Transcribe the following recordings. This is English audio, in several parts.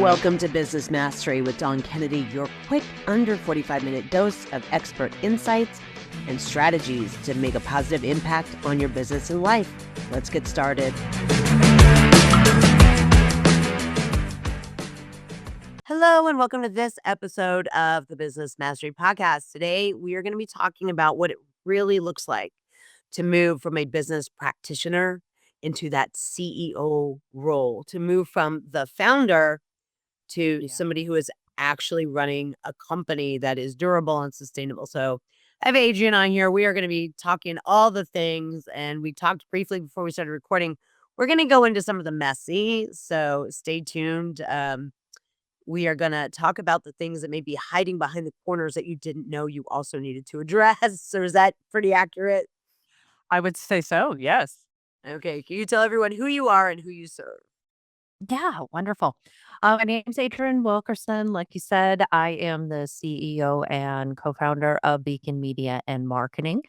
Welcome to Business Mastery with Dawn Kennedy, your quick under 45-minute dose of expert insights and strategies to make a positive impact on your business and life. Let's get started. Hello, and welcome to this episode of the Business Mastery Podcast. Today, we are going to be talking about what it really looks like to move from a business practitioner into that CEO role, to move from the founder to somebody who is actually running a company that is durable and sustainable. So I have Adrienne on here. We are going to be talking all the things, and we talked briefly before we started recording. We're going to go into some of the messy, so stay tuned. We are going to talk about the things that may be hiding behind the corners that you didn't know you also needed to address. So is that pretty accurate? I would say so, yes. Okay. Can you tell everyone who you are and who you serve? Yeah, wonderful. My name's Adrienne Wilkerson. Like you said, I am the CEO and co-founder of Beacon Media and Marketing.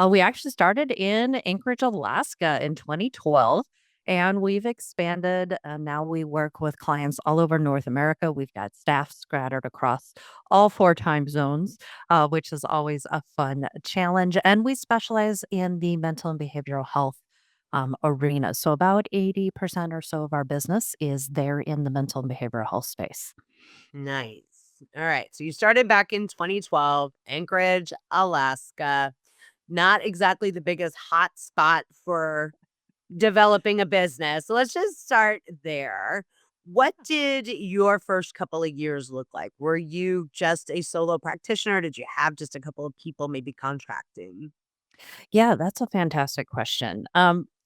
We actually started in Anchorage, Alaska in 2012, and we've expanded. Now we work with clients all over North America. We've got staff scattered across all 4 time zones, which is always a fun challenge. And we specialize in the mental and behavioral health arena. So about 80% or so of our business is there in the mental and behavioral health space. Nice. All right. So you started back in 2012, Anchorage, Alaska. Not exactly the biggest hot spot for developing a business. So let's just start there. What did your first couple of years look like? Were you just a solo practitioner? Did you have just a couple of people maybe contracting? Yeah, that's a fantastic question.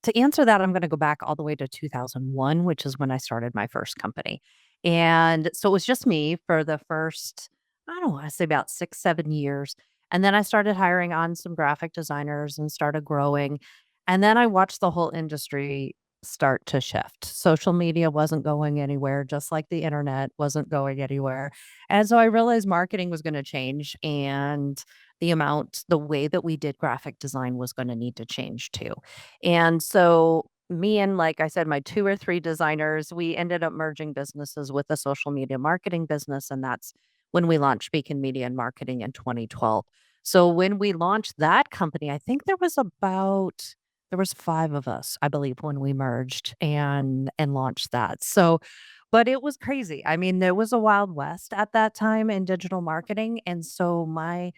To answer that, I'm going to go back all the way to 2001, which is when I started my first company. And so it was just me for the first, I don't want to say about 6, 7 years. And then I started hiring on some graphic designers and started growing. And then I watched the whole industry start to shift. Social media wasn't going anywhere, just like the internet wasn't going anywhere. And so I realized marketing was going to change. And the way that we did graphic design was gonna need to change too. And so me and, like I said, my 2 or 3 designers, we ended up merging businesses with a social media marketing business, and that's when we launched Beacon Media and Marketing in 2012. So when we launched that company, I think there was 5 of us, I believe, when we merged and launched that. So but it was crazy. I mean, there was a wild west at that time in digital marketing, and so my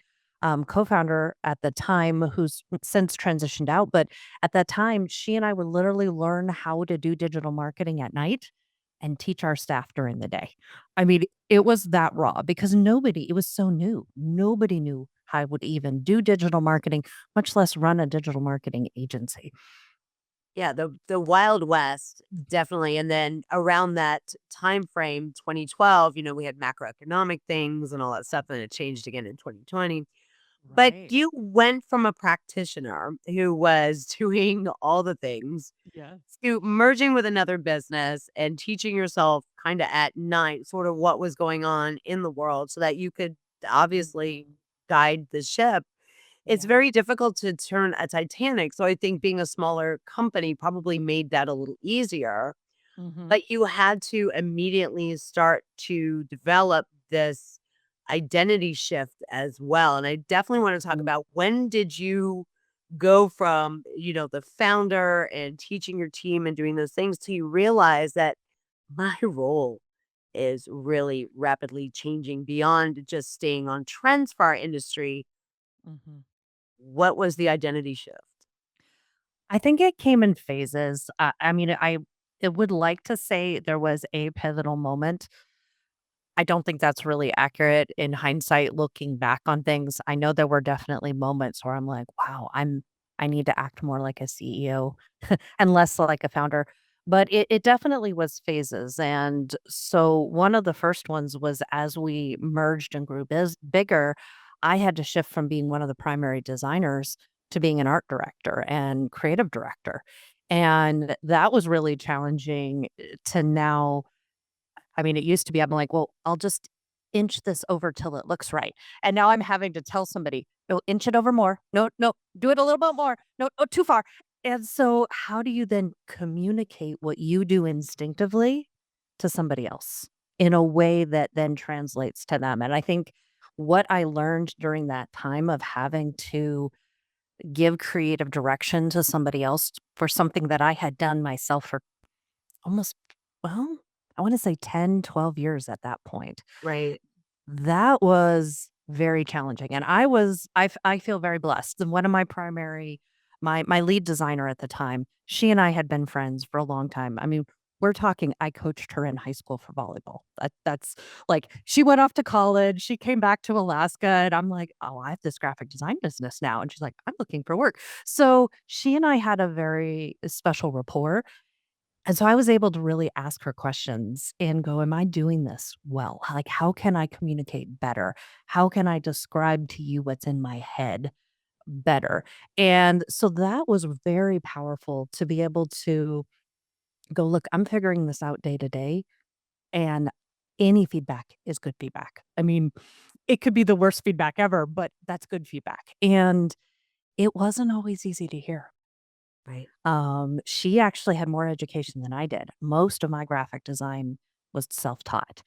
co-founder at the time, who's since transitioned out, but at that time, she and I would literally learn how to do digital marketing at night and teach our staff during the day. I mean, it was that raw because it was so new. Nobody knew how to even do digital marketing, much less run a digital marketing agency. Yeah, the Wild West, definitely. And then around that time frame, 2012, we had macroeconomic things and all that stuff, and it changed again in 2020. But Right. you went from a practitioner who was doing all the things Yes. to merging with another business and teaching yourself kind of at night sort of what was going on in the world so that you could obviously Mhm. guide the ship. It's Yeah. very difficult to turn a Titanic. So I think being a smaller company probably made that a little easier. Mhm. But you had to immediately start to develop this identity shift as well. And I definitely want to talk about, when did you go from, the founder and teaching your team and doing those things to you realize that my role is really rapidly changing beyond just staying on trends for our industry. Mhm. What was the identity shift? I think it came in phases. I mean, I would like to say there was a pivotal moment. I don't think that's really accurate in hindsight looking back on things. I know there were definitely moments where I'm like, wow, I need to act more like a CEO and less like a founder. But it definitely was phases. And so one of the first ones was as we merged and grew bigger, I had to shift from being one of the primary designers to being an art director and creative director. And that was really challenging to now. I mean, it used to be I'm like, "Well, I'll just inch this over till it looks right." And now I'm having to tell somebody, "No, inch it over more. No, no, do it a little bit more. No, no, too far." And so how do you then communicate what you do instinctively to somebody else? in a way that then translates to them. And I think what I learned during that time of having to give creative direction to somebody else for something that I had done myself for almost, well, I want to say 10, 12 years at that point. Right. That was very challenging, and I feel very blessed. And one of my primary my lead designer at the time, she and I had been friends for a long time. I mean, we're talking I coached her in high school for volleyball. That's like, she went off to college, she came back to Alaska, and I'm like, "Oh, I have this graphic design business now," and she's like, "I'm looking for work." So, she and I had a very special rapport, and so I was able to really ask her questions and go, "Am I doing this well? Like, how can I communicate better? How can I describe to you what's in my head better?" And so that was very powerful to be able to go, "Look, I'm figuring this out day to day, and any feedback is good feedback." I mean, it could be the worst feedback ever, but that's good feedback. And it wasn't always easy to hear. Right. She actually had more education than I did. Most of my graphic design was self-taught.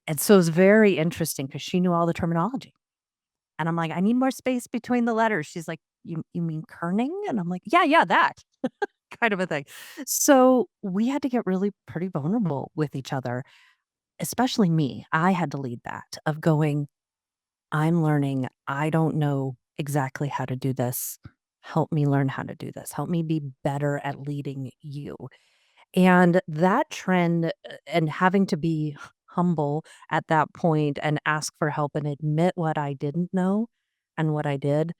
And so it was very interesting because she knew all the terminology. And I'm like, "I need more space between the letters." She's like, "You mean kerning?" And I'm like, "Yeah, yeah, that." Kind of a thing. So we had to get really pretty vulnerable with each other, especially me. I had to lead that of going, "I'm learning. I don't know exactly how to do this. Help me learn how to do this. Help me be better at leading you." And that trend, and having to be humble at that point and ask for help and admit what I didn't know and what I did,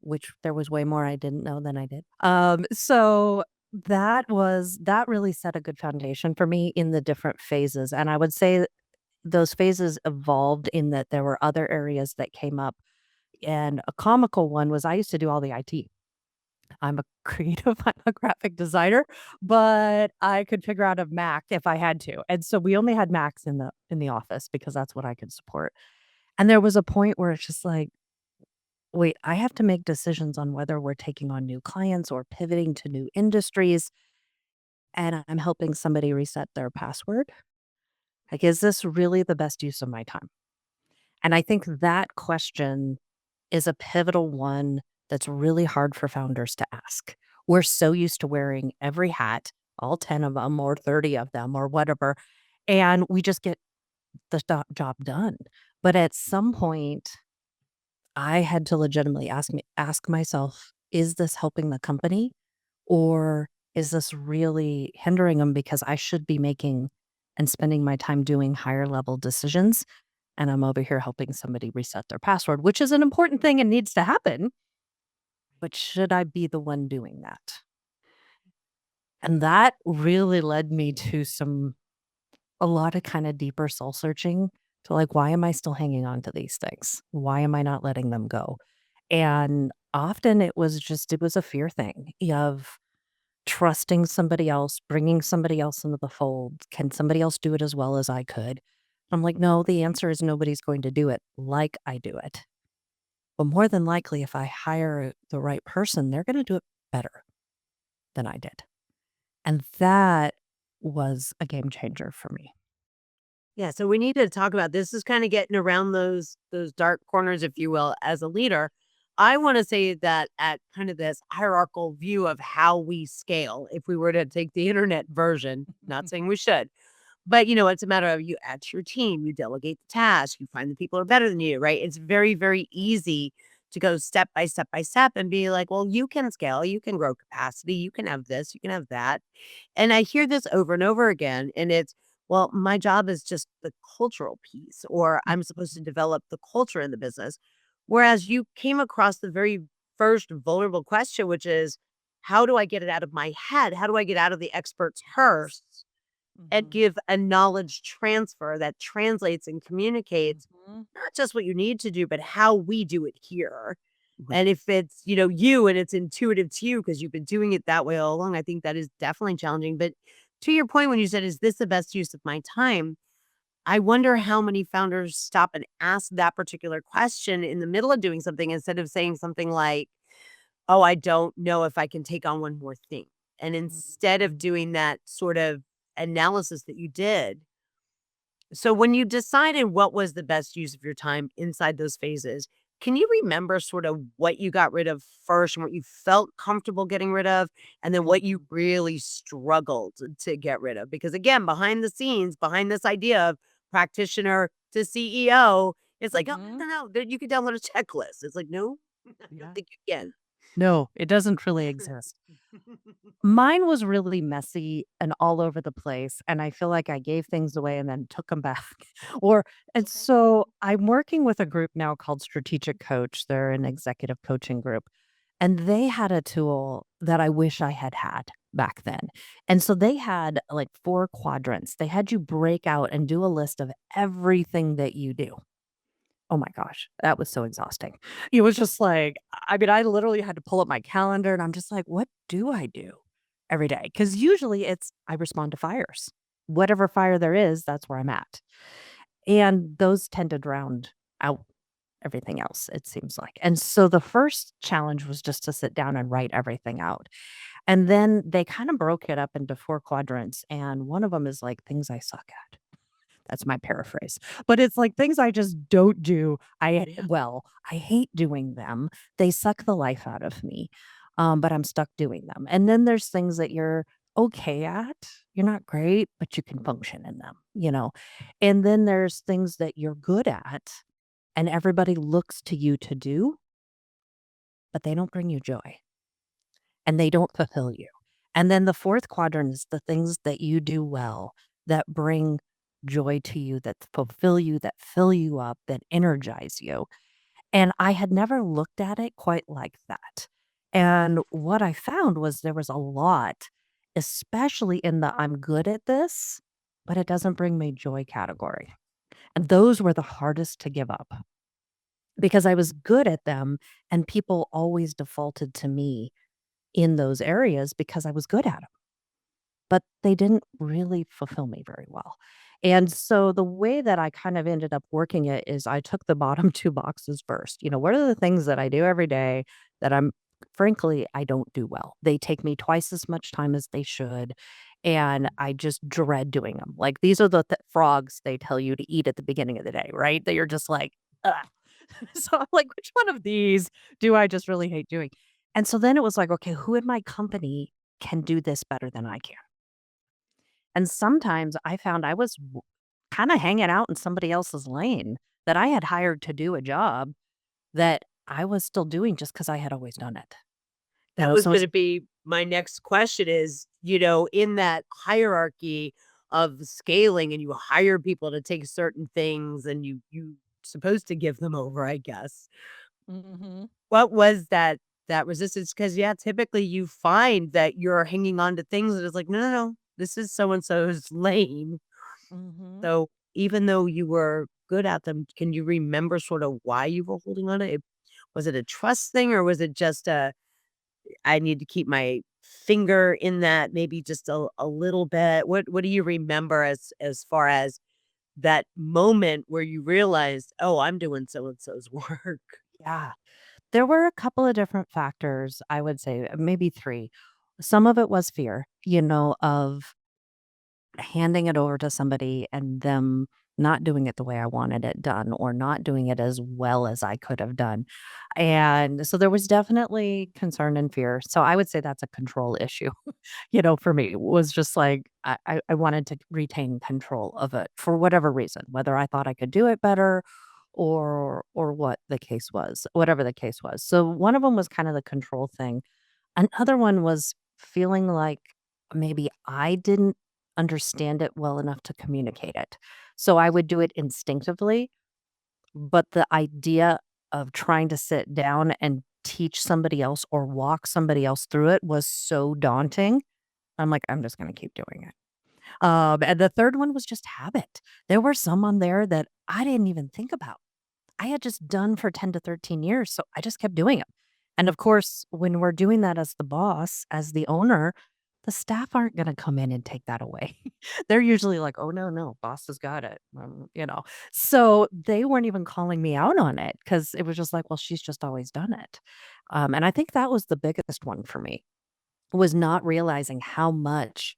which there was way more I didn't know than I did. So that really set a good foundation for me in the different phases. And I would say those phases evolved in that there were other areas that came up. And a comical one was I used to do all the IT. I'm a creative, I'm a graphic designer, but I could figure out a Mac if I had to. And so we only had Macs in the office because that's what I could support. And there was a point where it's just like, wait, I have to make decisions on whether we're taking on new clients or pivoting to new industries, and I'm helping somebody reset their password. Like, is this really the best use of my time? And I think that question is a pivotal one that's really hard for founders to ask. We're so used to wearing every hat, all 10 of them or 30 of them or whatever, and we just get the job done. But at some point, I had to legitimately ask myself, is this helping the company or is this really hindering them because I should be making and spending my time doing higher level decisions and I'm over here helping somebody reset their password, which is an important thing and needs to happen, but should I be the one doing that? And that really led me to a lot of kind of deeper soul searching to like, why am I still hanging on to these things? Why am I not letting them go? And often it was a fear thing of trusting somebody else, bringing somebody else into the fold. Can somebody else do it as well as I could? I'm like, no, the answer is nobody's going to do it like I do it. But more than likely, if I hire the right person, they're going to do it better than I did. And that was a game changer for me. Yeah, so we need to talk about this is kind of getting around those dark corners, if you will, as a leader. I want to say that at kind of this hierarchical view of how we scale, if we were to take the internet version, not saying we should, but it's a matter of you add to your team, you delegate the task, you find the people who are better than you, right? It's very, very easy to go step by step by step and be like, well, you can scale, you can grow capacity, you can have this, you can have that. And I hear this over and over again, and it's, well, my job is just the cultural piece, or I'm supposed to develop the culture in the business. Whereas you came across the very first vulnerable question, which is, how do I get it out of my head? How do I get out of the expert's purse and Mhm. give a knowledge transfer that translates and communicates Mhm. not just what you need to do, but how we do it here? Right. And if it's, you and it's intuitive to you because you've been doing it that way all along, I think that is definitely challenging. But to your point, when you said, is this the best use of my time? I wonder how many founders stop and ask that particular question in the middle of doing something instead of saying something like, oh, I don't know if I can take on one more thing. And instead of Mhm. doing that sort of analysis that you did, So when you decided what was the best use of your time inside those phases, can you remember sort of what you got rid of first and what you felt comfortable getting rid of, and then what you Mhm. really struggled to get rid of? Because again, behind the scenes, behind this idea of practitioner to CEO, it's like, oh, Mhm. no, no, no, you can download a checklist. It's like, no, I don't Yeah. think you can. No, it doesn't really exist. Mine was really messy and all over the place, and I feel like I gave things away and then took them back. Or and Okay. so I'm working with a group now called Strategic Coach. They're an executive coaching group, and they had a tool that I wish I had had back then. And so they had like 4 quadrants. They had you break out and do a list of everything that you do. Oh my gosh, that was so exhausting. It was just like, I mean, I literally had to pull up my calendar and I'm just like, what do I do every day? Because usually it's I respond to fires. Whatever fire there is, that's where I'm at. And those tend to drown out everything else, it seems like. And so the first challenge was just to sit down and write everything out. And then they kind of broke it up into 4 quadrants. And one of them is like things I suck at. That's my paraphrase. But it's like things I just don't do. Yeah. I hate doing them. They suck the life out of me. But I'm stuck doing them. And then there's things that you're okay at. You're not great, but you can function in them, you know. And then there's things that you're good at and everybody looks to you to do, but they don't bring you joy and they don't fulfill you. And then the fourth quadrant is the things that you do well that bring joy to you, that fulfill you, that fill you up, that energize you. And I had never looked at it quite like that. And what I found was there was a lot, especially in the I'm good at this, but it doesn't bring me joy category. And those were the hardest to give up because I was good at them and people always defaulted to me in those areas because I was good at 'em, but they didn't really fulfill me very well. And so the way that I kind of ended up working it is I took the bottom 2 boxes first. You know, what are the things that I do every day that I don't do well? They take me twice as much time as they should, and I just dread doing them. Like, these are the frogs they tell you to eat at the beginning of the day, right? That you're just like, "Ugh." So I'm like, "Which one of these do I just really hate doing?" And so then it was like, "Okay, who in my company can do this better than I can?" And sometimes I found I was kinda hanging out in somebody else's lane that I had hired to do a job that I was still doing just because I had always done it. You That know, was so it's gonna be my next question is, in that hierarchy of scaling and you hire people to take certain things and you supposed to give them over, I guess. Mhm, What was that resistance? Because yeah, typically you find that you're hanging on to things that is like, "No, no, no, this is so and so's lane." mhm. So, even though you were good at them, can you remember sort of why you were holding on to it? Was it a trust thing or was it just a I need to keep my finger in that maybe just a little bit. What do you remember as far as that moment where you realized, "Oh, I'm doing so and so's work." Yeah. There were a couple of different factors, I would say, maybe 3. Some of it was fear, of handing it over to somebody and them not doing it the way I wanted it done or not doing it as well as I could have done. And so there was definitely concern and fear. So I would say that's a control issue, for me. It was just like I wanted to retain control of it for whatever reason, whether I thought I could do it better or what the case was, whatever the case was. So one of them was kind of the control thing. Another one was feeling like maybe I didn't understand it well enough to communicate it. So I would do it instinctively, but the idea of trying to sit down and teach somebody else or walk somebody else through it was so daunting. I'm like, I'm just going to keep doing it. And the third one was just habit. There were some on there that I didn't even think about. I had just done for 10 to 13 years, so I just kept doing it. And of course, when we're doing that as the boss, as the owner, the staff aren't gonna come in and take that away. They're usually like, "Oh, no, no, boss has got it." So they weren't even calling me out on it because it was just like, "Well, she's just always done it." And I think that was the biggest one for me, was not realizing how much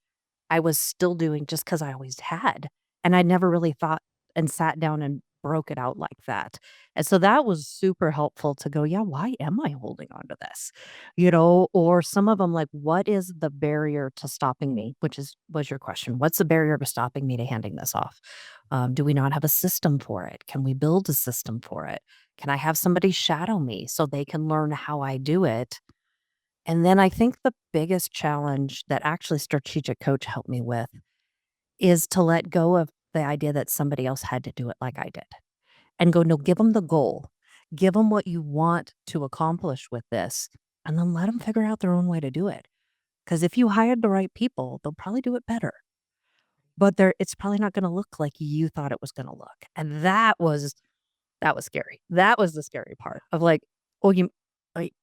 I was still doing just because I always had, And I never really thought and sat down and broke it out like that. And so that was super helpful to go, yeah, why am I holding on to this? Or some of them like, what is the barrier to stopping me? Which was your question. What's the barrier to stopping me to handing this off? Do we not have a system for it? Can we build a system for it? Can I have somebody shadow me so they can learn how I do it? And then I think the biggest challenge that actually strategic coach helped me with is to let go of the idea that somebody else had to do it like I did and go, no, give them the goal. Give them what you want to accomplish with this, and then let them figure out their own way to do it. Because if you hired the right people, they'll probably do it better. But it's probably not going to look like you thought it was going to look. And that was scary. That was the scary part of like, oh, you like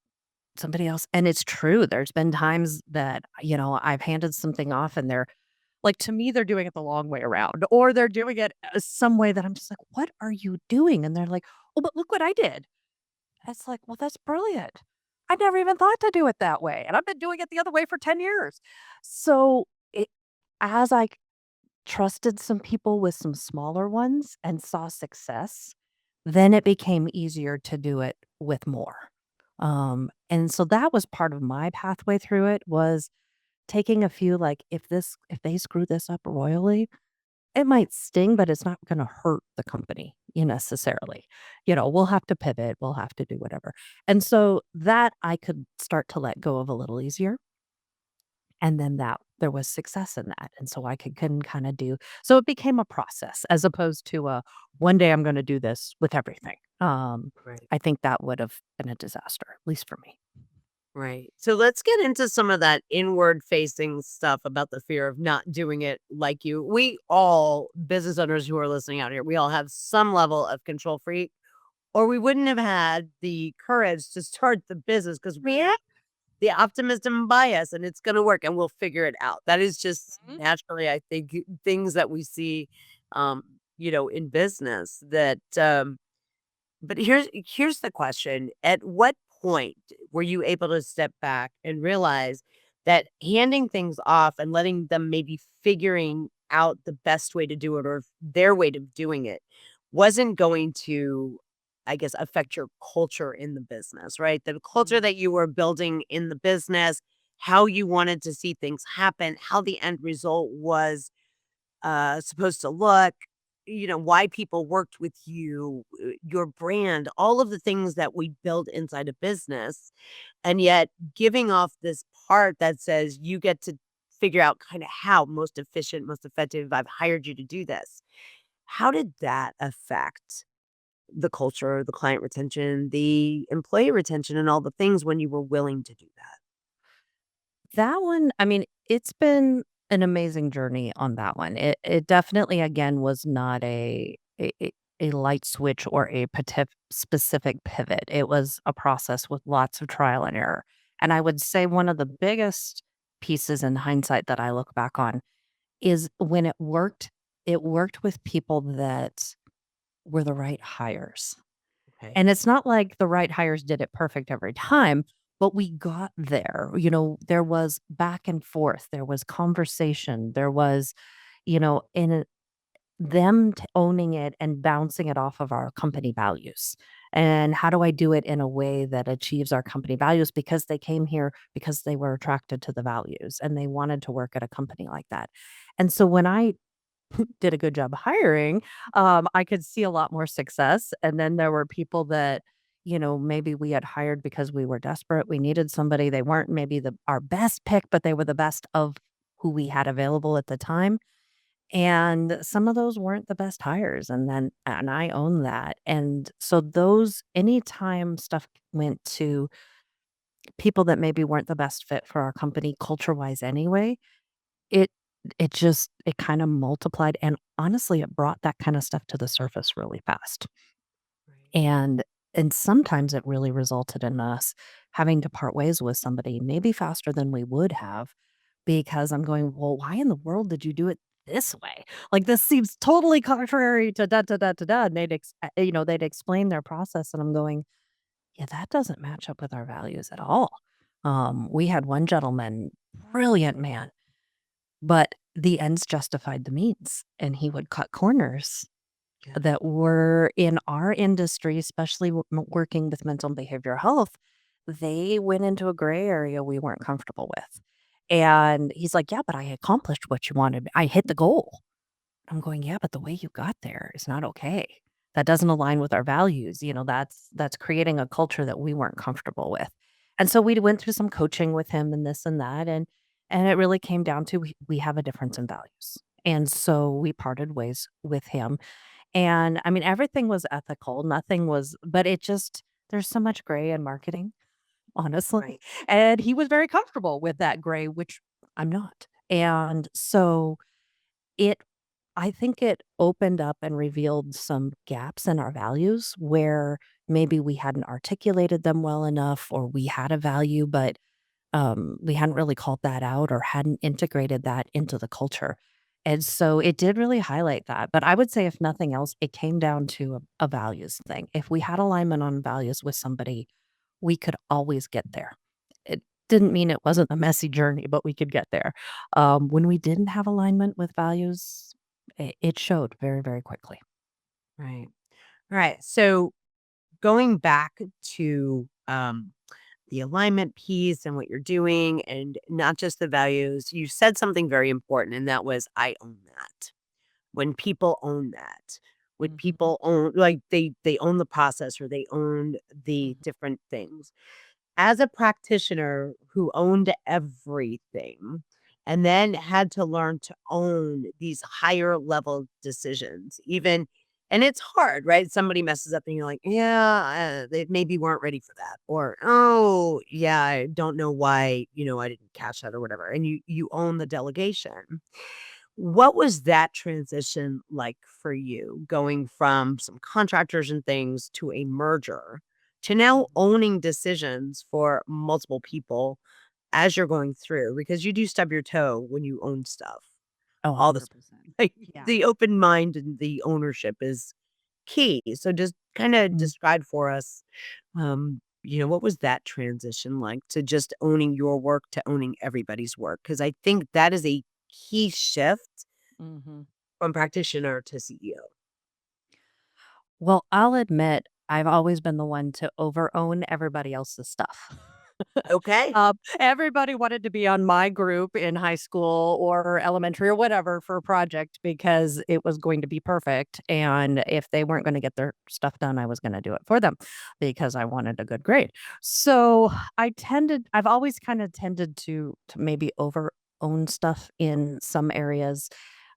somebody else. And it's true. There's been times that, I've handed something off and they're like, to me, they're doing it the long way around, or they're doing it some way that I'm just like, "What are you doing?" And they're like, "Oh, but look what I did." It's like, "Well, that's brilliant. I never even thought to do it that way, and I've been doing it the other way for 10 years." So, as I trusted some people with some smaller ones and saw success, then it became easier to do it with more. And so that was part of my pathway through it was taking a few, like, if they screw this up royally, it might sting, but it's not gonna hurt the company, necessarily. We'll have to pivot, we'll have to do whatever. And so that I could start to let go of a little easier, and then that there was success in that, and so I can kinda do so it became a process as opposed to a, "One day I'm gonna do this with everything." Right. I think that would have been a disaster, at least for me. Right. So let's get into some of that inward facing stuff about the fear of not doing it like you. We all, business owners who are listening out here, we all have some level of control freak, or we wouldn't have had the courage to start the business because we have the optimism bias and it's going to work and we'll figure it out. That is just Mhm. naturally, I think, things that we see, um, in business that, but here's the question. At what point were you able to step back and realize that handing things off and letting them maybe figuring out the best way to do it or their way of doing it wasn't going to, I guess, affect your culture in the business, right? The culture Mm. that you were building in the business, how you wanted to see things happen, how the end result was supposed to look, why people worked with you, your brand, all of the things that we build inside a business. And yet giving off this part that says you get to figure out kind of how most efficient, most effective, I've hired you to do this. How did that affect the culture, the client retention, the employee retention, and all the things when you were willing to do that? That one, I mean, it's been an amazing journey on that one. It definitely, again, was not a light switch or a specific pivot. It was a process with lots of trial and error. And I would say one of the biggest pieces in hindsight that I look back on is when it worked with people that were the right hires. Okay. And it's not like the right hires did it perfect every time, but we got there. There was back and forth, there was conversation, there was, in them owning it and bouncing it off of our company values. And how do I do it in a way that achieves our company values? Because they came here because they were attracted to the values and they wanted to work at a company like that. And so when I did a good job hiring, I could see a lot more success. And then there were people that, maybe we had hired because we were desperate. We needed somebody. They weren't maybe our best pick, but they were the best of who we had available at the time. And some of those weren't the best hires. And I own that. And so anytime stuff went to people that maybe weren't the best fit for our company culture wise anyway, it it kinda multiplied, and honestly, it brought that kinda stuff to the surface really fast. Right. And sometimes it really resulted in us having to part ways with somebody maybe faster than we would have because I'm going, "Well, why in the world did you do it this way? Like, this seems totally contrary to da da da da da," and they'd explain their process, and I'm going, "Yeah, that doesn't match up with our values at all." We had one gentleman, brilliant man, but the ends justified the means, and he would cut corners Yeah. that were in our industry, especially working with mental and behavioral health. They went into a gray area we weren't comfortable with. And he's like, "Yeah, but I accomplished what you wanted. I hit the goal." I'm going, "Yeah, but the way you got there is not okay. That doesn't align with our values." That's creating a culture that we weren't comfortable with. And so we went through some coaching with him and this and that, and it really came down to we have a difference in values. And so we parted ways with him. And I mean, everything was ethical. Nothing was, but it just there's so much gray in marketing, honestly. Right. And he was very comfortable with that gray, which I'm not. And so it I think it opened up and revealed some gaps in our values where maybe we hadn't articulated them well enough, or we had a value, but we hadn't really called that out or hadn't integrated that into the culture. And so it did really highlight that. But I would say, if nothing else, it came down to a values thing. If we had alignment on values with somebody, we could always get there. It didn't mean it wasn't a messy journey, but we could get there. When we didn't have alignment with values, it showed very, very quickly. Right. Right. So going back to the alignment piece and what you're doing and not just the values, you said something very important, and that was, I own that. When people own that, when Mhm, people own, like, they own the process or they own the mhm, different things. As a practitioner who owned everything and then had to learn to own these higher level decisions, even, and it's hard, right? Somebody messes up and you're like, yeah, they maybe weren't ready for that. Or, oh, yeah, I don't know why, I didn't catch that or whatever. And you own the delegation. What was that transition like for you, going from some contractors and things to a merger to now mhm. owning decisions for multiple people as you're going through? Because you do stub your toe when you own stuff Oh, all this. 100%. Like, Yeah. the open mind and the ownership is key. So just kind of Mm, describe for us, what was that transition like to just owning your work to owning everybody's work? Because I think that is a key shift mhm. from practitioner to CEO. Well, I'll admit, I've always been the one to over-own everybody else's stuff. Okay. Everybody wanted to be on my group in high school or elementary or whatever for a project because it was going to be perfect, and if they weren't gonna get their stuff done, I was gonna do it for them because I wanted a good grade. So, I've always kinda tended to maybe over-own stuff in some areas,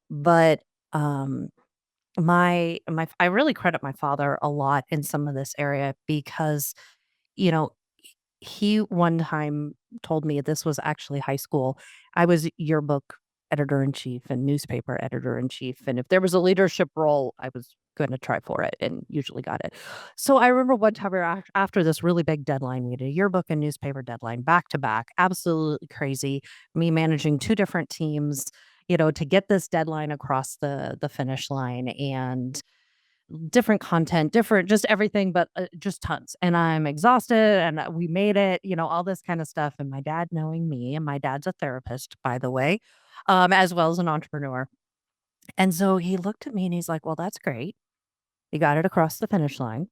but, um I really credit my father a lot in some of this area because, you know, he one time told me, this was actually high school. I was yearbook editor in chief and newspaper editor in chief, and if there was a leadership role, I was gonna try for it and usually got it. So I remember one time after this really big deadline, we had a yearbook and newspaper deadline back to back, absolutely crazy. Me managing 2 different teams, to get this deadline across the finish line, and different content, different just everything, but, just tons, and I'm exhausted, and, we made it, all this kinda stuff, and my dad, knowing me, and my dad's a therapist, by the way, as well as an entrepreneur, and so he looked at me and he's like, "Well, that's great. You got it across the finish line.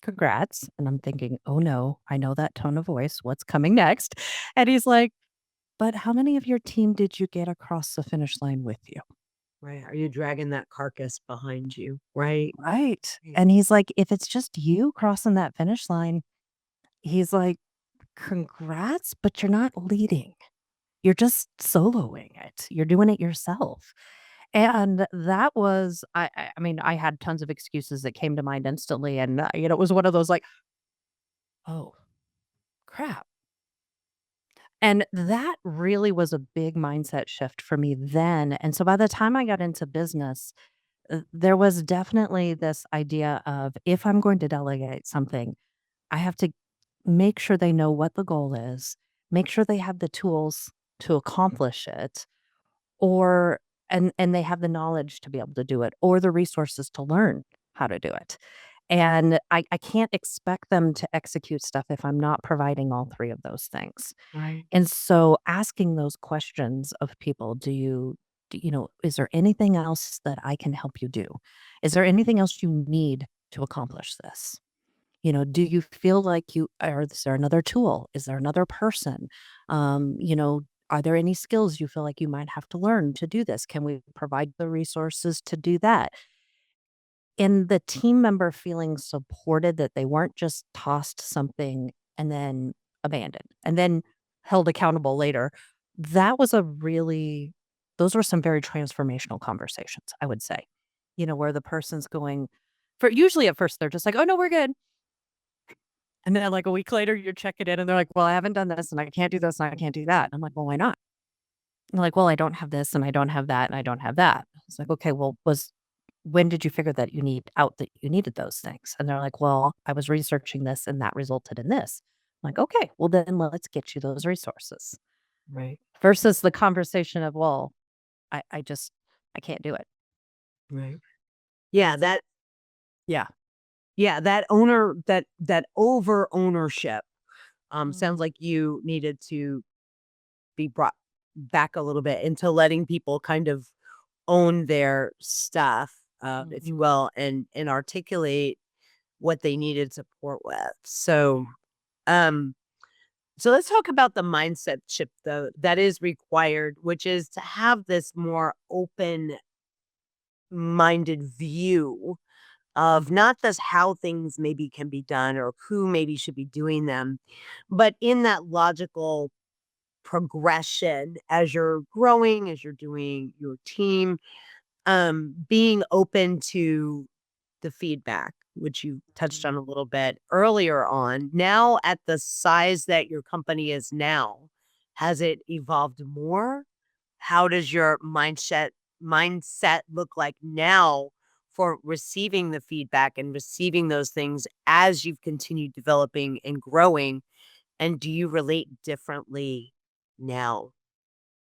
Congrats." And I'm thinking, "Oh, no. I know that tone of voice. What's coming next?" And he's like, "But how many of your team did you get across the finish line with you?" Right. Are you dragging that carcass behind you? Right. Right, Right. and he's like, "If it's just you crossing that finish line," he's like, "Congrats, but you're not leading. You're just soloing it. You're doing it yourself." And that was I mean, I had tons of excuses that came to mind instantly, and, it was one of those like, "Oh, crap." And that really was a big mindset shift for me then, and so by the time I got into business, there was definitely this idea of, if I'm going to delegate something, I have to make sure they know what the goal is, make sure they have the tools to accomplish it, or and they have the knowledge to be able to do it, or the resources to learn how to do it. And I can't expect them to execute stuff if I'm not providing all 3 of those things. Right. And so asking those questions of people, is there anything else that I can help you do? Is there anything else you need to accomplish this? Do you feel like is there another tool? Is there another person? Are there any skills you feel like you might have to learn to do this? Can we provide the resources to do that? And the team member feeling supported, that they weren't just tossed something and then abandoned and then held accountable later. That was a really Those were some very transformational conversations, I would say. Where the person's going for usually at first they're just like, "Oh no, we're good." And then like a week later you're checking in and they're like, "Well, I haven't done this and I can't do this and I can't do that." I'm like, "Well, why not?" They're like, "Well, I don't have this and I don't have that and I don't have that." It's like, "Okay, well, was when did you figure that you needed those things?" And they're like, "Well, I was researching this and that resulted in this." I'm like, "Okay, well then let's get you those resources." Right. Versus the conversation of, "Well, I can't do it." Right. Yeah, Yeah. that owner that over ownership, sounds Mhm. like you needed to be brought back a little bit into letting people kind of own their stuff, if you Mhm. will, and articulate what they needed support with. Um, so let's talk about the mindset shift though that is required, which is to have this more open minded view of not just how things maybe can be done or who maybe should be doing them, but in that logical progression as you're growing, as you're doing your team, being open to the feedback, which you touched on a little bit earlier on. Now, at the size that your company is now, has it evolved more? How does your mindset look like now for receiving the feedback and receiving those things as you've continued developing and growing? And do you relate differently now?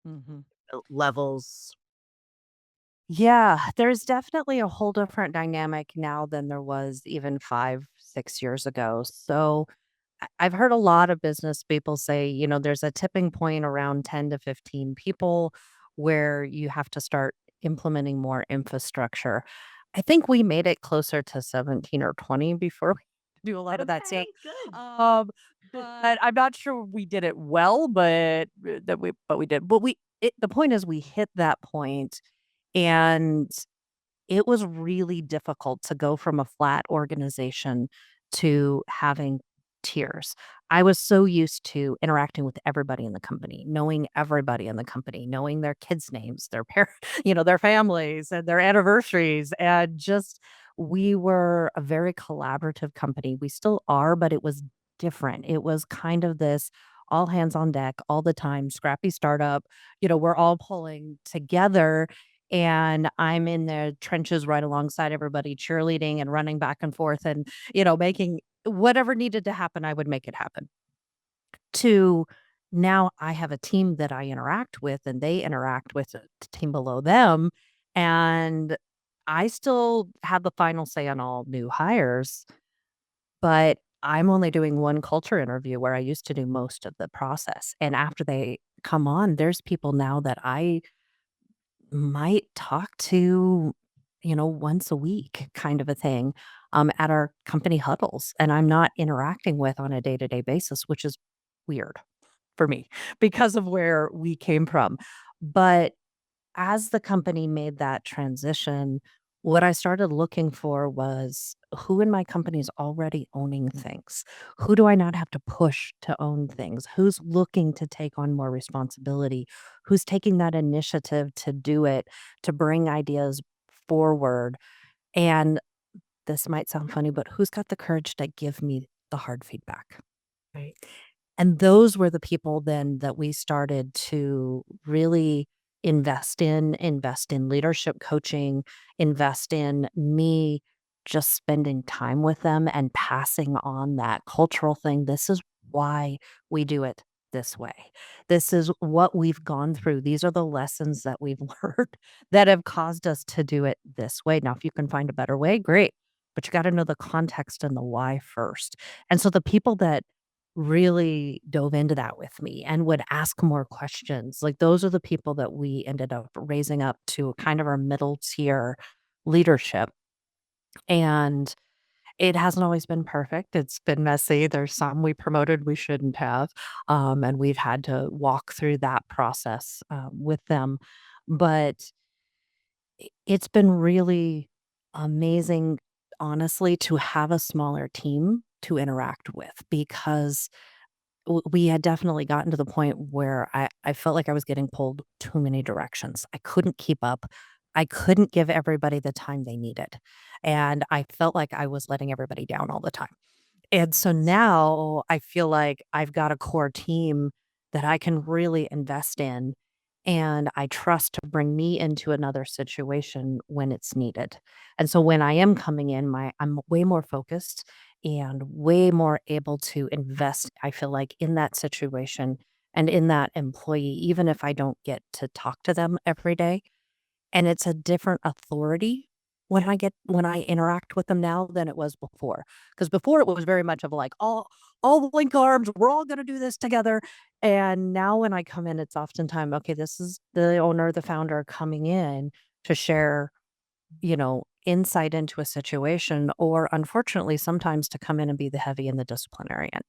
Mhm. Levels? Yeah, there's definitely a whole different dynamic now than there was even 5, 6 years ago. So I've heard a lot of business people say, there's a tipping point around 10 to 15 people where you have to start implementing more infrastructure. I think we made it closer to 17 or 20 before we do a lot of that Okay, stuff. good. Um, but I'm not sure we did it well, but we did. The point is we hit that point and it was really difficult to go from a flat organization to having tiers. I was so used to interacting with everybody in the company, knowing everybody in the company, knowing their kids' names, their parents, their families and their anniversaries. And just we were a very collaborative company. We still are, but it was different. It was kind of this all hands on deck all the time, scrappy startup. We're all pulling together and I'm in the trenches right alongside everybody cheerleading and running back and forth and, making whatever needed to happen, I would make it happen. To now I have a team that I interact with and they interact with the team below them. And I still have the final say on all new hires, but I'm only doing one culture interview where I used to do most of the process. And after they come on, there's people now that I might talk to, once a week kind of a thing, at our company huddles, and I'm not interacting with on a day-to-day basis, which is weird for me because of where we came from. But as the company made that transition, what I started looking for was who in my company is already owning things? Who do I not have to push to own things? Who's looking to take on more responsibility? Who's taking that initiative to do it, to bring ideas forward? And this might sound funny, but who's got the courage to give me the hard feedback? Right. And those were the people then that we started to really invest in leadership coaching, invest in me just spending time with them and passing on that cultural thing. This is why we do it this way. This is what we've gone through. These are the lessons that we've learned that have caused us to do it this way. Now, if you can find a better way, great. But you got to know the context and the why first. And so the people that really dove into that with me and would ask more questions. Like, those are the people that we ended up raising up to kind of our middle tier leadership. And it hasn't always been perfect. It's been messy. There's some we promoted we shouldn't have. And we've had to walk through that process with them. But it's been really amazing, honestly, to have a smaller team to interact with because we had definitely gotten to the point where I felt like I was getting pulled too many directions. I couldn't keep up. I couldn't give everybody the time they needed. And I felt like I was letting everybody down all the time. And so now I feel like I've got a core team that I can really invest in and I trust to bring me into another situation when it's needed. And so when I am coming in, I'm way more focused and way more able to invest, I feel like, in that situation and in that employee, even if I don't get to talk to them every day. And it's a different authority when I interact with them now than it was before. Because before it was very much of like, all the link arms, we're all gonna do this together. And now when I come in, it's oftentimes, okay, this is the owner, the founder coming in to share, insight into a situation, or unfortunately, sometimes to come in and be the heavy and the disciplinarian.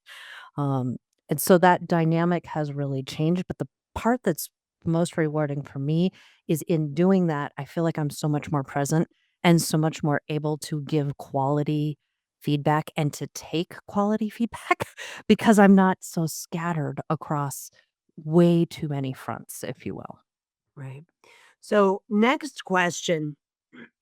Um, and so that dynamic has really changed, but the part that's most rewarding for me is in doing that, I feel like I'm so much more present and so much more able to give quality feedback and to take quality feedback because I'm not so scattered across way too many fronts, if you will. Right. So, next question,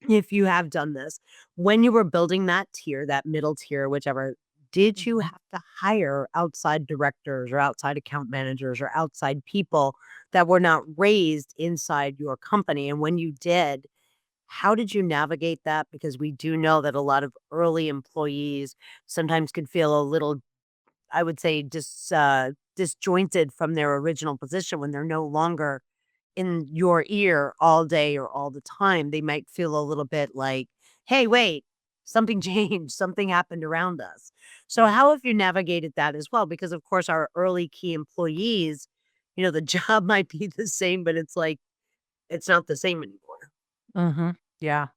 if you have done this, when you were building that tier, that middle tier, whichever, did you Mhm. have to hire outside directors or outside account managers or outside people that were not raised inside your company? And when you did, how did you navigate that? Because we do know that a lot of early employees sometimes can feel a little, I would say, disjointed from their original position when they're no longer in your ear all day or all the time. They might feel a little bit like, hey, wait, something changed, something happened around us. So, how have you navigated that as well? Because, of course, our early key employees, the job might be the same, but it's like, it's not the same anymore. Mhm. Yeah.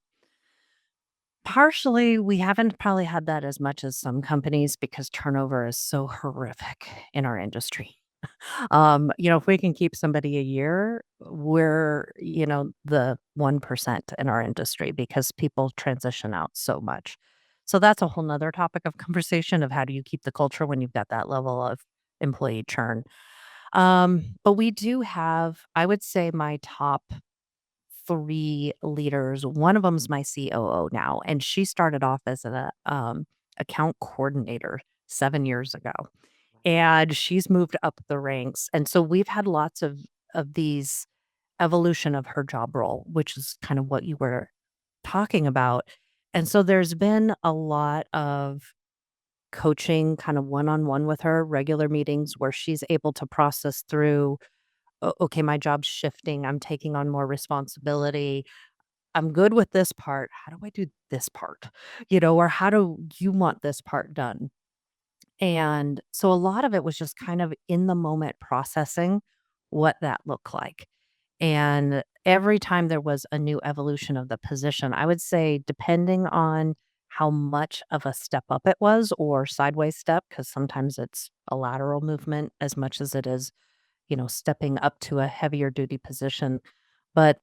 Partially, we haven't probably had that as much as some companies because turnover is so horrific in our industry. If we can keep somebody a year, we're, the 1% in our industry because people transition out so much. So that's a whole nother topic of conversation of how do you keep the culture when you've got that level of employee churn. But we do have, I would say, my top 3 leaders. One of them's my COO now, and she started off as an account coordinator 7 years ago, and she's moved up the ranks, and so we've had lots of these evolution of her job role, which is kind of what you were talking about, and so there's been a lot of coaching, kind of one-on-one with her, regular meetings where she's able to process through, Okay, my job's shifting, I'm taking on more responsibility, I'm good with this part. How do I do this part? Or how do you want this part done? And so a lot of it was just kind of in the moment processing what that looked like. And every time there was a new evolution of the position, I would say, depending on how much of a step up it was or sideways step, because sometimes it's a lateral movement as much as it is, stepping up to a heavier duty position. But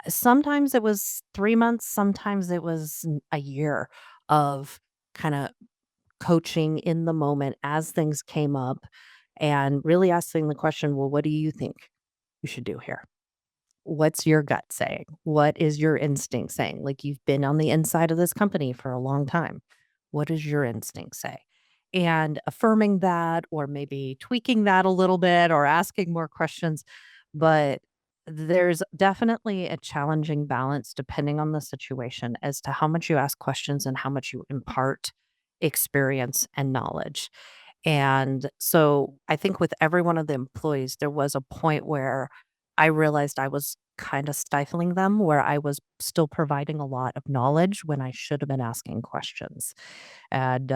sometimes it was 3 months, sometimes it was a year of kinda coaching in the moment as things came up and really asking the question, "Well, what do you think you should do here? What's your gut saying? What is your instinct saying?" Like, you've been on the inside of this company for a long time. What does your instinct say? And affirming that or maybe tweaking that a little bit or asking more questions, but there's definitely a challenging balance depending on the situation as to how much you ask questions and how much you impart experience and knowledge. And so I think with every one of the employees, there was a point where I realized I was kind of stifling them where I was still providing a lot of knowledge when I should have been asking questions. And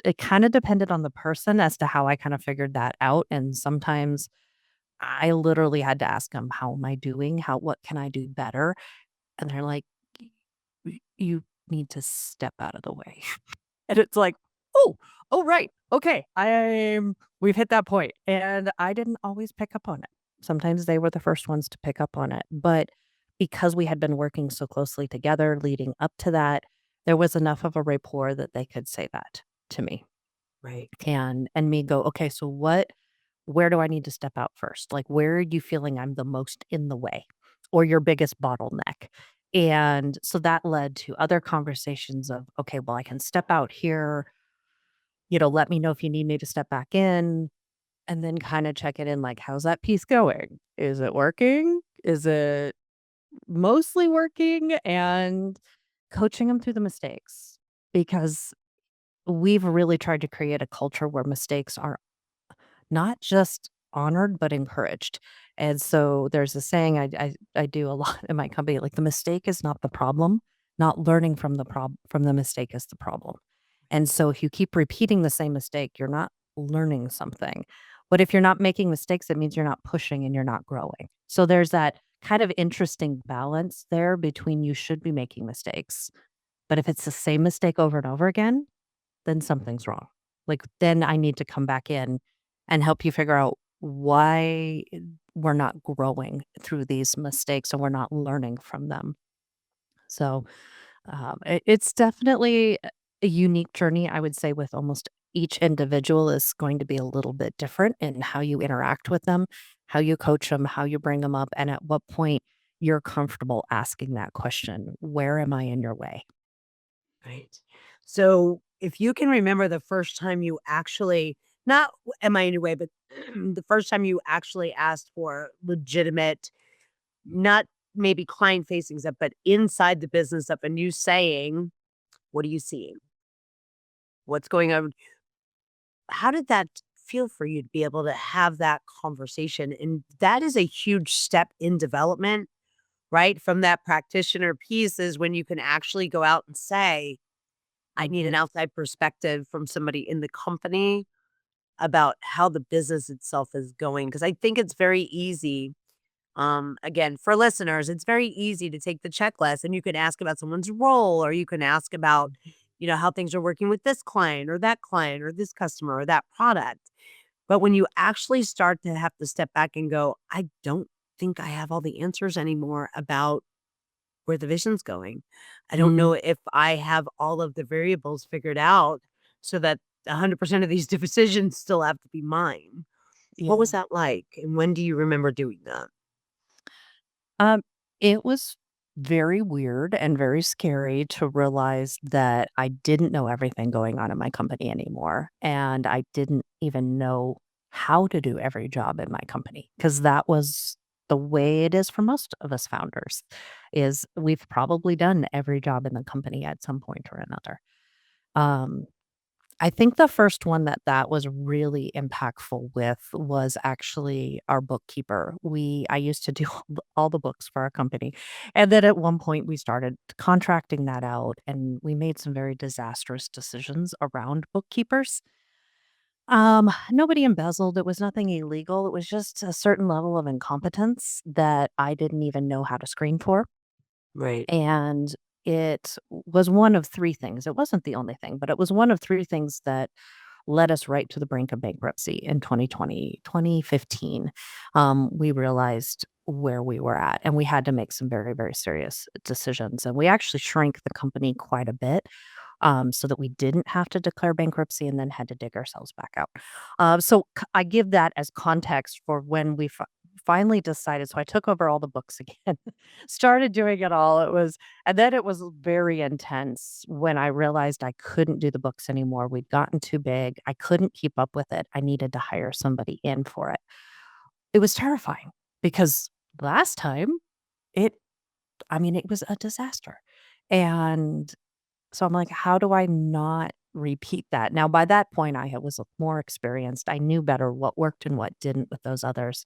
it kind of depended on the person as to how I kind of figured that out. And sometimes I literally had to ask them, how am I doing? What can I do better? And they're like, You need to step out of the way." And it's like, "Oh, oh, right. Okay. We've hit that point." And I didn't always pick up on it. Sometimes they were the first ones to pick up on it. But because we had been working so closely together leading up to that, there was enough of a rapport that they could say that to me Right. and me go, "Okay, so where do I need to step out first? Like, where are you feeling I'm the most in the way or your biggest bottleneck?" And so that led to other conversations of, okay, well, I can step out here, let me know if you need me to step back in and then kind of check it in like, how's that piece going? Is it working? Is it mostly working? And coaching them through the mistakes because we've really tried to create a culture where mistakes are not just honored, but encouraged. And so there's a saying I do a lot in my company, like the mistake is not the problem, not learning from from the mistake is the problem. And so if you keep repeating the same mistake, you're not learning something. But if you're not making mistakes, it means you're not pushing and you're not growing. So there's that kind of interesting balance there between you should be making mistakes. But if it's the same mistake over and over again, then something's wrong. Like, then I need to come back in and help you figure out why we're not growing through these mistakes and we're not learning from them. So, it's definitely a unique journey, I would say, with almost each individual is going to be a little bit different in how you interact with them, how you coach them, how you bring them up, and at what point you're comfortable asking that question, "Where am I in your way?" Right. So, if you can remember the first time you actually not am I in your way, but the first time you actually asked for legitimate, not maybe client facing stuff, but inside the business stuff, and you saying, "What are you seeing? What's going on?" How did that feel for you to be able to have that conversation? And that is a huge step in development, right? From that practitioner piece is when you can actually go out and say, I need an Mhm. outside perspective from somebody in the company about how the business itself is going. Cause I think it's very easy. Again, for listeners, it's very easy to take the checklist and you can ask about someone's role or you can ask about, how things are working with this client or this customer or that product. But when you actually start to have to step back and go, I don't think I have all the answers anymore about where the vision's going. I don't know Mm, if I have all of the variables figured out so that 100% of these decisions still have to be mine. What was yeah. that like? And when do you remember doing that? Um, it was very weird and very scary to realize that I didn't know everything going on in my company anymore, and I didn't even know how to do every job in my company because that was the way it is for most of us founders, is we've probably done every job in the company at some point or another. Um, I think the first one that was really impactful with was actually our bookkeeper. I used to do all the books for our company, and then at one point, we started contracting that out, and we made some very disastrous decisions around bookkeepers. Nobody embezzled, it was nothing illegal, it was just a certain level of incompetence that I didn't even know how to screen for. Right. And it was one of 3 things. It wasn't the only thing, but it was one of 3 things that led us right to the brink of bankruptcy in 2020, 2015. We realized where we were at, and we had to make some very, very serious decisions, and we actually shrank the company quite a bit, so that we didn't have to declare bankruptcy and then had to dig ourselves back out. I give that as context for when we finally decided. So I took over all the books again, started doing it all. And then it was very intense when I realized I couldn't do the books anymore. We'd gotten too big. I couldn't keep up with it. I needed to hire somebody in for it. It was terrifying because last time it, it was a disaster. And so I'm like, how do I not repeat that? Now, by that point, was more experienced. I knew better what worked and what didn't with those others.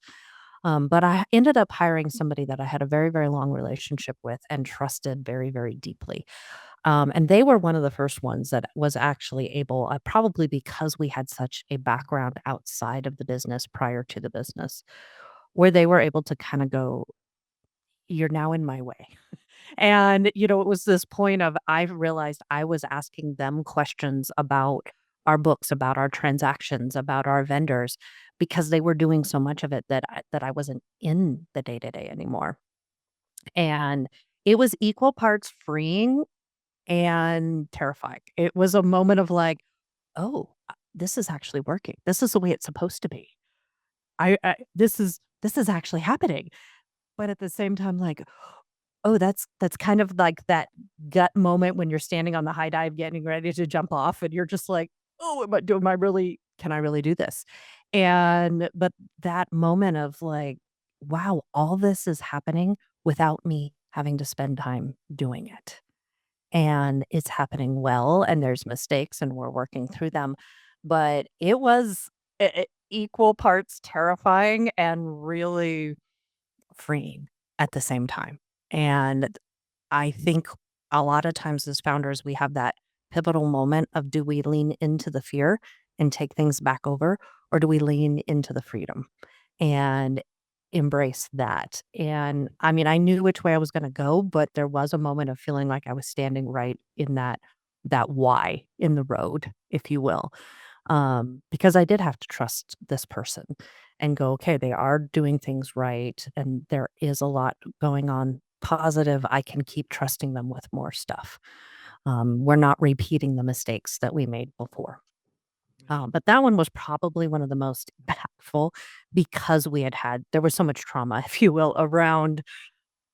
But I ended up hiring somebody that I had a very, very long relationship with and trusted very, very deeply. And they were one of the first ones that was actually able, probably because we had such a background outside of the business prior to the business, where they were able to kind of go, "You're now in my way." And, it was this point of I realized I was asking them questions about our books, about our transactions, about our vendors, because they were doing so much of it that I wasn't in the day-to-day anymore. And it was equal parts freeing and terrifying. It was a moment of like, "Oh, this is actually working. This is the way it's supposed to be. This is actually happening." But at the same time, like, oh, that's kind of like that gut moment when you're standing on the high dive getting ready to jump off and you're just like, "Oh, am I really can I really do this?" But that moment of like, "Wow, all this is happening without me having to spend time doing it." And it's happening well, and there's mistakes, and we're working through them. But it was equal parts terrifying and really freeing at the same time. And I think a lot of times as founders, we have that pivotal moment of do we lean into the fear and take things back over, or do we lean into the freedom and embrace that? And I mean, I knew which way I was going to go, but there was a moment of feeling like I was standing right in that why in the road, if you will, because I did have to trust this person and go, okay, they are doing things right. And there is a lot going on positive. I can keep trusting them with more stuff. We're not repeating the mistakes that we made before. But that one was probably one of the most impactful because there was so much trauma, if you will, around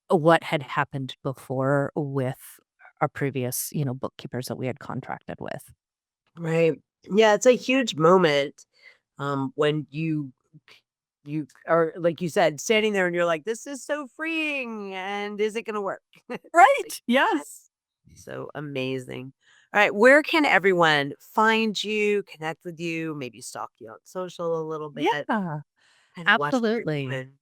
what had happened before with our previous, bookkeepers that we had contracted with. Right. Yeah, it's a huge moment, when you are, like you said, standing there and you're like, "This is so freeing, and is it gonna work?" It's like, Right. Yes. so amazing. Alright, where can everyone find you, connect with you, maybe stalk you on social a little bit, Yeah, kind of watch what you're absolutely. doing?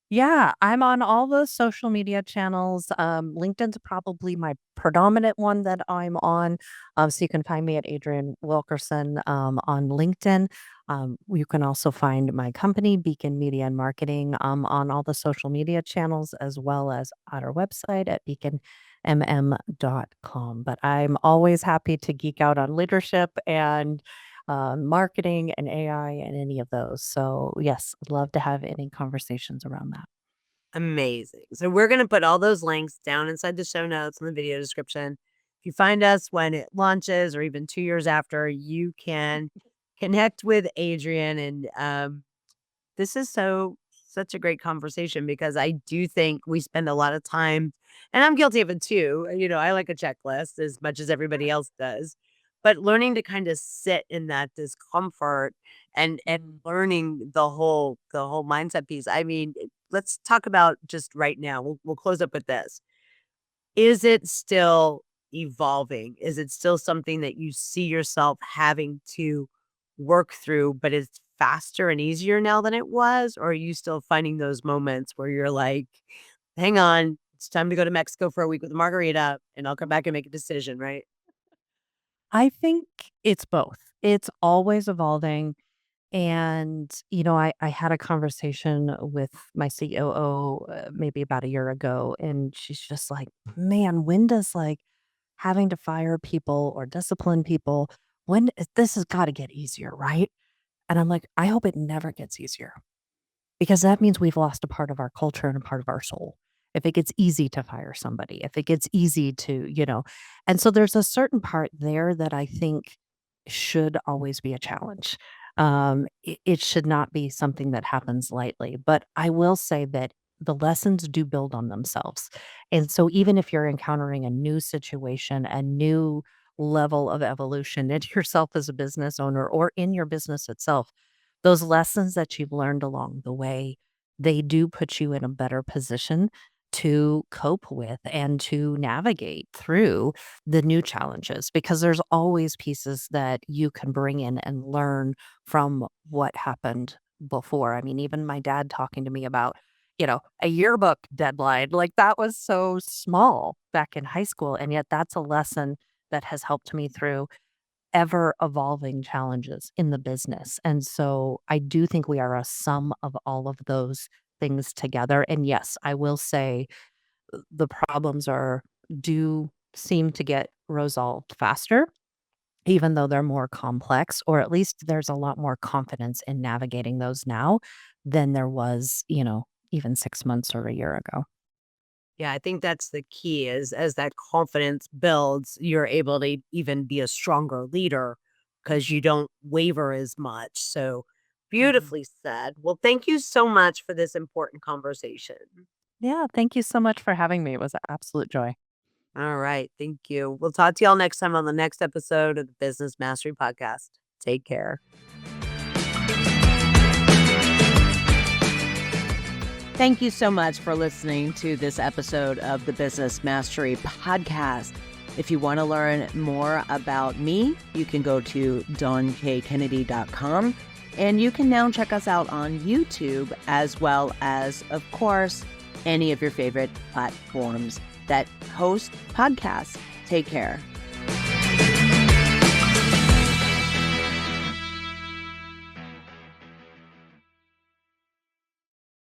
Yeah, I'm on all those social media channels. LinkedIn's probably my predominant one that I'm on. So you can find me at Adrienne Wilkerson on LinkedIn. You can also find my company, Beacon Media and Marketing, on all the social media channels, as well as at our website at beaconmm.com. But I'm always happy to geek out on leadership and marketing and AI and any of those. So, yes, I'd love to have any conversations around that. Amazing. So we're gonna put all those links down inside the show notes in the video description. If you find us when it launches or even 2 years after, you can connect with Adrian and, this is such a great conversation because I do think we spend a lot of time, and I'm guilty of it too. I like a checklist as much as everybody else does, but learning to kind of sit in that discomfort and Mhm. learning the whole mindset piece. I mean, let's talk about just right now. We'll close up with this. Is it still evolving? Is it still something that you see yourself having to work through, but it's faster and easier now than it was? Or are you still finding those moments where you're like, hang on, it's time to go to Mexico for a week with a margarita and I'll come back and make a decision, right? I think it's both. It's always evolving. And, I had a conversation with my COO maybe about a year ago, and she's just like, man, when does like having to fire people or discipline people, this has got to get easier, right? And I'm like, I hope it never gets easier. Because that means we've lost a part of our culture and a part of our soul. If it gets easy to fire somebody, if it gets easy to. And so there's a certain part there that I think should always be a challenge. It should not be something that happens lightly. But I will say that the lessons do build on themselves. And so even if you're encountering a new situation, a new level of evolution into yourself as a business owner or in your business itself, those lessons that you've learned along the way, they do put you in a better position to cope with and to navigate through the new challenges because there's always pieces that you can bring in and learn from what happened before. I mean, even my dad talking to me about, a yearbook deadline, like that was so small back in high school. And yet that's a lesson that has helped me through ever evolving challenges in the business. And so I do think we are a sum of all of those things together. And yes, I will say the problems do seem to get resolved faster, even though they're more complex, or at least there's a lot more confidence in navigating those now than there was, even 6 months or a year ago. Yeah, I think that's the key is as that confidence builds, you're able to even be a stronger leader because you don't waver as much. So Mhm. beautifully said. Well, thank you so much for this important conversation. Yeah, thank you so much for having me. It was an absolute joy. All right. Thank you. We'll talk to y'all next time on the next episode of the Business Mastery Podcast. Take care. Thank you so much for listening to this episode of the Business Mastery Podcast. If you want to learn more about me, you can go to DawnKKennedy.com, and you can now check us out on YouTube as well as, of course, any of your favorite platforms that host podcasts. Take care.